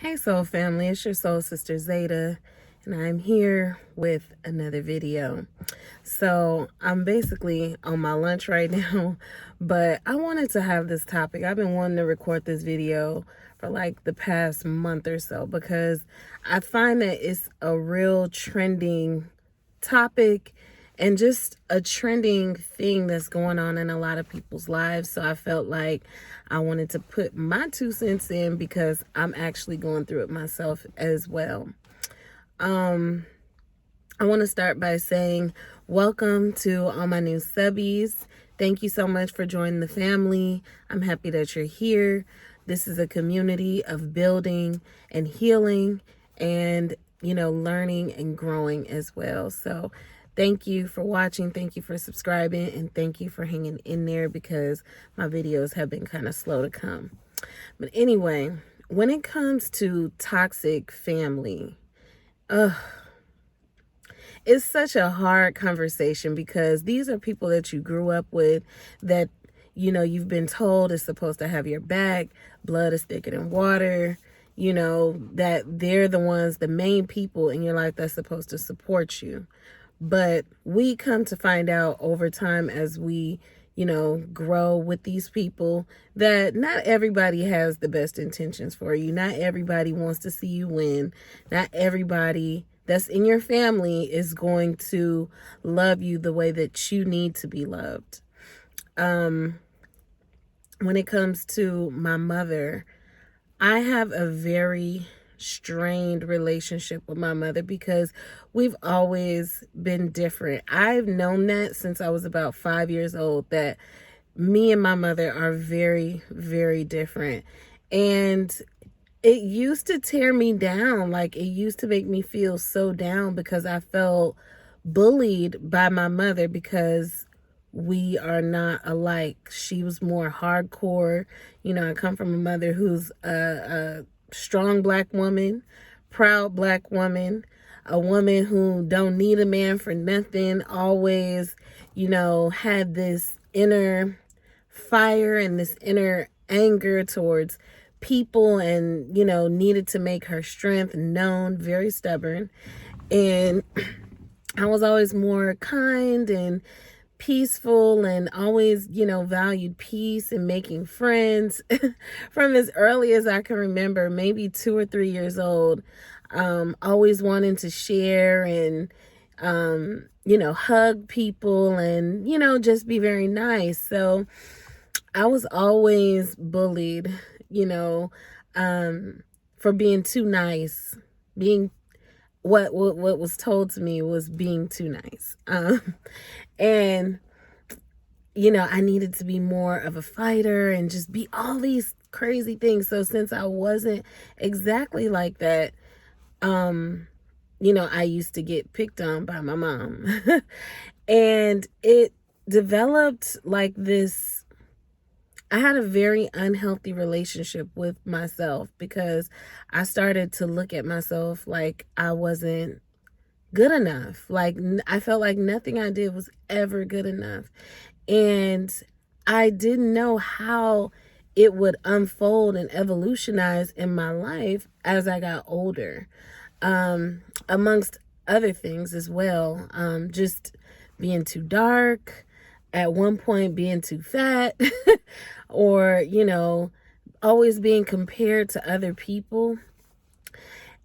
Hey soul family, it's your soul sister Zada, and I'm here with another video. So I'm basically on my lunch right now, but I wanted to have this topic. I've been wanting to record this video for like the past month or so because I find that it's a real trending topic and just a trending thing that's going on in a lot of people's lives. So I felt like I wanted to put my 2 cents in because I'm actually going through it myself as well. I want to start by saying welcome to all my new subbies. Thank you so much for joining the family. I'm happy that you're here. This is a community of building and healing and, learning and growing as well. So thank you for watching. Thank you for subscribing. And thank you for hanging in there because my videos have been kind of slow to come. But anyway, when it comes to toxic family, it's such a hard conversation because these are people that you grew up with that, you've been told is supposed to have your back. Blood is thicker than water. That they're the ones, the main people in your life that's supposed to support you. But we come to find out over time as we, grow with these people that not everybody has the best intentions for you. Not everybody wants to see you win. Not everybody that's in your family is going to love you the way that you need to be loved. When it comes to my mother, I have a very strained relationship with my mother because we've always been different. I've known that since I was about 5 years old, that me and my mother are very, very different. And it used to tear me down. Like, it used to make me feel so down because I felt bullied by my mother because we are not alike. She was more hardcore. I come from a mother who's a strong Black woman, proud Black woman, a woman who don't need a man for nothing, always, had this inner fire and this inner anger towards people and, needed to make her strength known, very stubborn. And I was always more kind and peaceful and always, valued peace and making friends from as early as I can remember, maybe 2 or 3 years old. Always wanting to share and, hug people and, just be very nice. So I was always bullied, for being too nice, being what was told to me was being too nice. And, I needed to be more of a fighter and just be all these crazy things. So since I wasn't exactly like that, I used to get picked on by my mom. And it developed like this. I had a very unhealthy relationship with myself because I started to look at myself like I wasn't good enough. Like, I felt like nothing I did was ever good enough. And I didn't know how it would unfold and evolutionize in my life as I got older. Amongst other things as well. Just being too dark, at one point being too fat, or, always being compared to other people.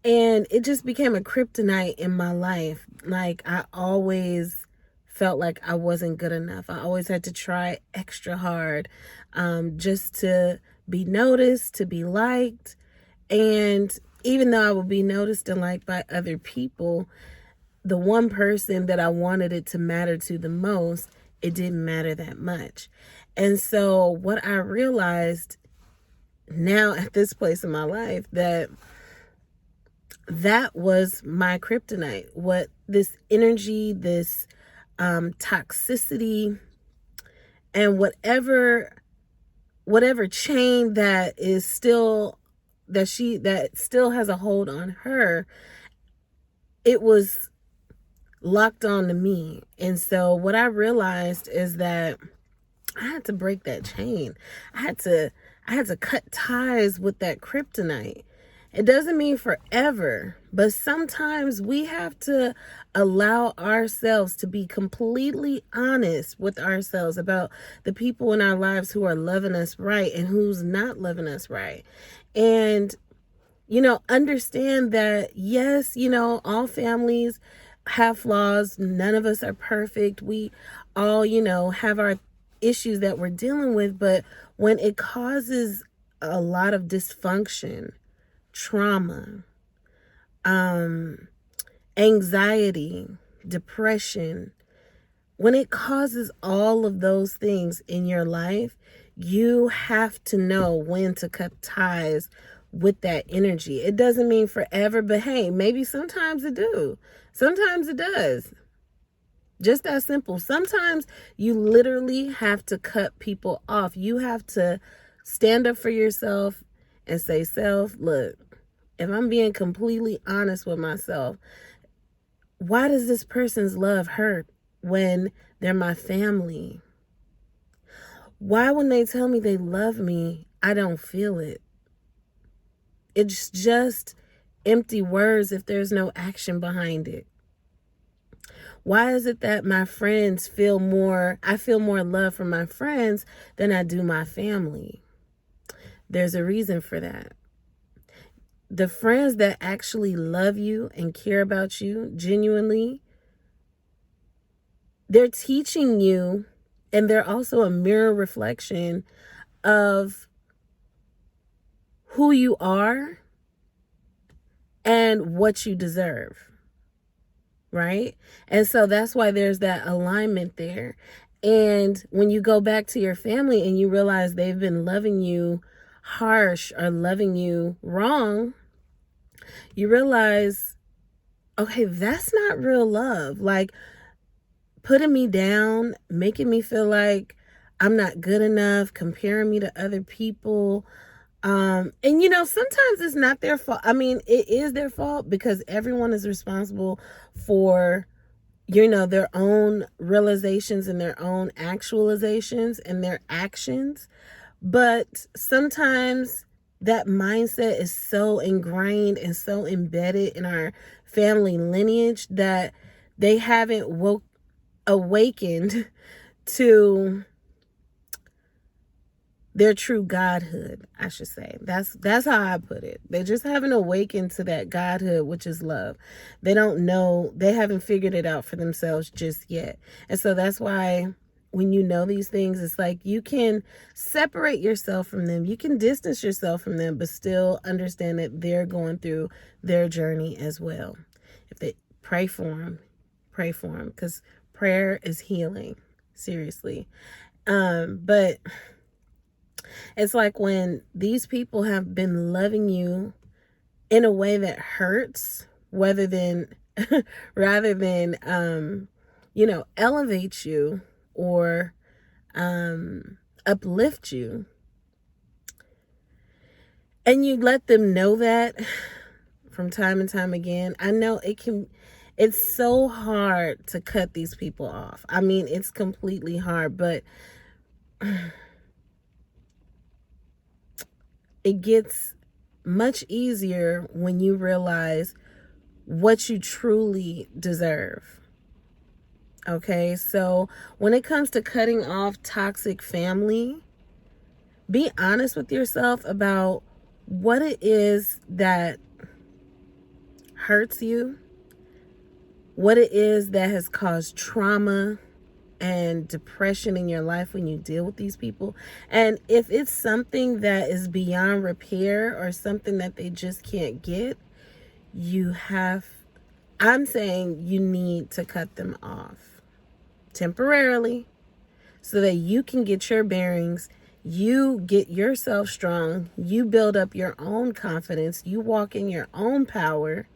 And it just became a kryptonite in my life. Like, I always felt like I wasn't good enough. I always had to try extra hard, just to be noticed, to be liked. And even though I would be noticed and liked by other people, the one person that I wanted it to matter to the most, it didn't matter that much. And so what I realized now at this place in my life, that was my kryptonite. What this energy, this toxicity, and whatever chain that is still that still has a hold on her, it was locked on to me. And so what I realized is that I had to break that chain. I had to cut ties with that kryptonite. It doesn't mean forever, but sometimes we have to allow ourselves to be completely honest with ourselves about the people in our lives who are loving us right and who's not loving us right. And, understand that, yes, all families have flaws. None of us are perfect. We all, have our issues that we're dealing with. But when it causes a lot of dysfunction, trauma, anxiety, depression, when it causes all of those things in your life, you have to know when to cut ties with that energy. It doesn't mean forever, but hey, maybe sometimes it do. Sometimes it does. Just that simple. Sometimes you literally have to cut people off. You have to stand up for yourself and say, self, look, if I'm being completely honest with myself, why does this person's love hurt when they're my family? Why, when they tell me they love me, I don't feel it? It's just empty words if there's no action behind it. Why is it that I feel more love from my friends than I do my family? There's a reason for that. The friends that actually love you and care about you genuinely, they're teaching you, and they're also a mirror reflection of who you are and what you deserve. Right? And so that's why there's that alignment there. And when you go back to your family and you realize they've been loving you harsh or loving you wrong, you realize, okay, that's not real love. Like, putting me down, making me feel like I'm not good enough, comparing me to other people. And sometimes it's not their fault. I mean, it is their fault because everyone is responsible for, their own realizations and their own actualizations and their actions. But sometimes that mindset is so ingrained and so embedded in our family lineage that they haven't awakened to their true godhood, I should say. That's how I put it. They just haven't awakened to that godhood, which is love. They don't know, they haven't figured it out for themselves just yet. And so that's why when you know these things, it's like you can separate yourself from them. You can distance yourself from them, but still understand that they're going through their journey as well. If they pray for them, because prayer is healing, seriously. But it's like when these people have been loving you in a way that hurts, rather than elevate you or uplift you, and you let them know that from time and time again. I know it's so hard to cut these people off. I mean, it's completely hard, but it gets much easier when you realize what you truly deserve. Okay, so when it comes to cutting off toxic family, be honest with yourself about what it is that hurts you, what it is that has caused trauma and depression in your life when you deal with these people. And if it's something that is beyond repair or something that they just can't get, I'm saying you need to cut them off temporarily so that you can get your bearings, you get yourself strong, you build up your own confidence, you walk in your own power.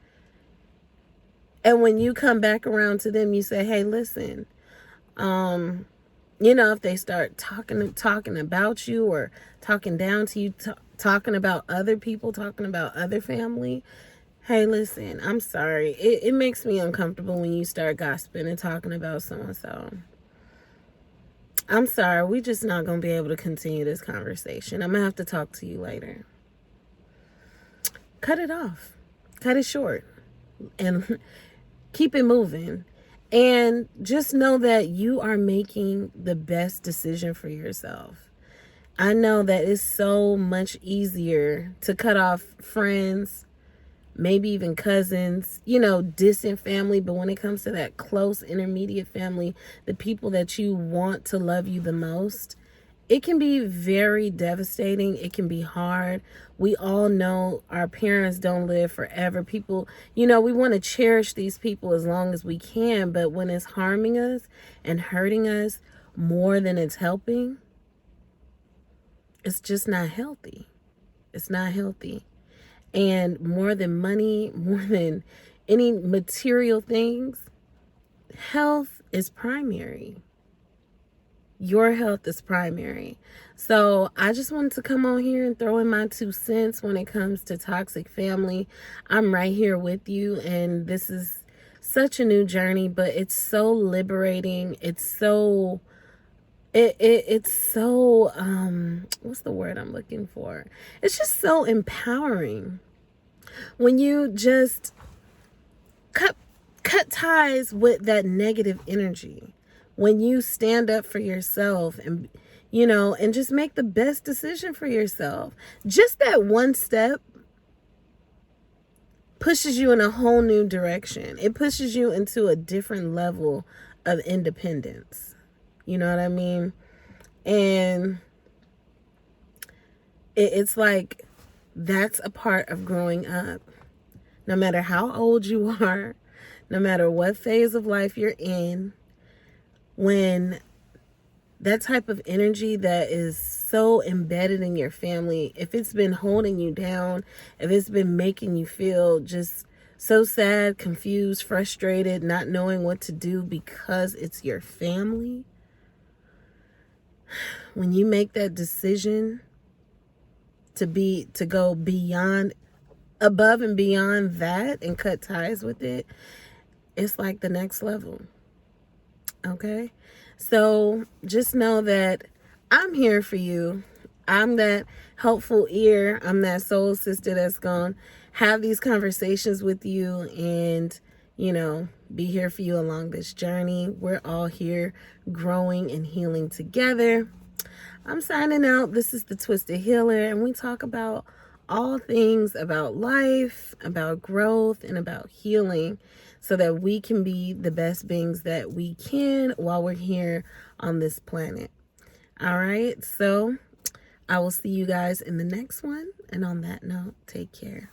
And when you come back around to them, you say, hey, listen, if they start talking about you or talking down to you, talking about other people, talking about other family, hey, listen, I'm sorry. It makes me uncomfortable when you start gossiping and talking about so-and-so. I'm sorry. We're just not going to be able to continue this conversation. I'm going to have to talk to you later. cut it off, cut it short, and keep it moving. And just know that you are making the best decision for yourself. I know that it's so much easier to cut off friends, maybe even cousins, distant family. But when it comes to that close intermediate family, the people that you want to love you the most, it can be very devastating. It can be hard. We all know our parents don't live forever. People, we want to cherish these people as long as we can. But when it's harming us and hurting us more than it's helping, it's just not healthy. It's not healthy. And more than money, more than any material things, health is primary. Your health is primary. So I just wanted to come on here and throw in my 2 cents when it comes to toxic family. I'm right here with you, and this is such a new journey, but it's so liberating. It's so what's the word I'm looking for? It's just so empowering when you just cut ties with that negative energy. When you stand up for yourself and and just make the best decision for yourself. Just that one step pushes you in a whole new direction. It pushes you into a different level of independence. You know what I mean? And it's like, that's a part of growing up. No matter how old you are, no matter what phase of life you're in, when that type of energy that is so embedded in your family, if it's been holding you down, if it's been making you feel just so sad, confused, frustrated, not knowing what to do because it's your family, when you make that decision to go beyond, above and beyond that, and cut ties with it, it's like the next level. Okay? So just know that I'm here for you. I'm that helpful ear. I'm that soul sister that's going to have these conversations with you and, be here for you along this journey. We're all here growing and healing together. I'm signing out. This is the Twisted Healer, and we talk about all things about life, about growth, and about healing, so that we can be the best beings that we can while we're here on this planet. All right, so I will see you guys in the next one. And on that note, take care.